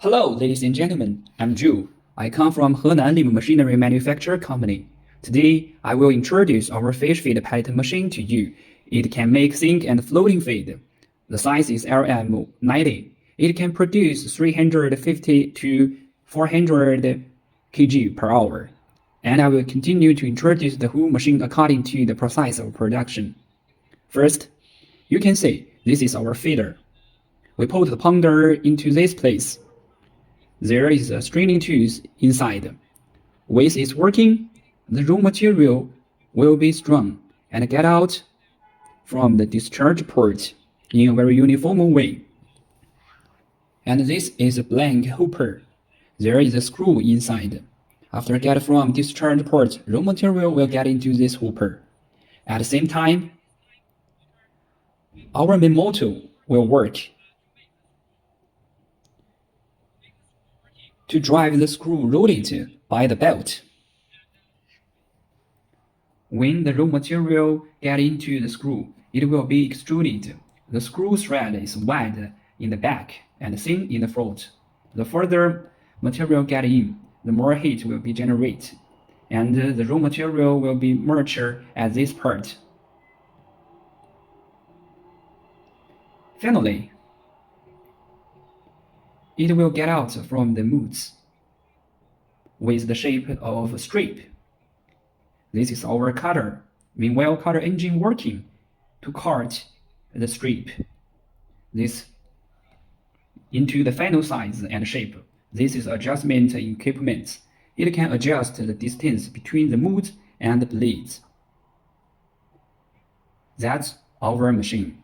Hello, ladies and gentlemen. I'm Zhu. I come from Henan Lim Machinery Manufacturer Company. Today, I will introduce our fish feed pelleting machine to you. It can make sink and floating feed. The size is LM90. It can produce 350 to 400 kg per hour. And I will continue to introduce the whole machine according to the process of production. First, you can see this is our feeder. We put the pounder into this place. There is a stringing tooth inside. With its working, the raw material will be strung and get out from the discharge port in a very uniform way. And this is a blank hopper. There is a screw inside. After get from discharge port, raw material will get into this hopper. At the same time, our main motor will work to drive the screw rotated by the belt. When the raw material gets into the screw, it will be extruded. The screw thread is wide in the back and thin in the front. The further material gets in, the more heat will be generated, and the raw material will be merged at this part. Finally, it will get out from the moods with the shape of a strip. This is our cutter. Meanwhile, cutter engine working to cut the strip this into the final size and shape. This is adjustment equipment. It can adjust the distance between the moods and the blades. That's our machine.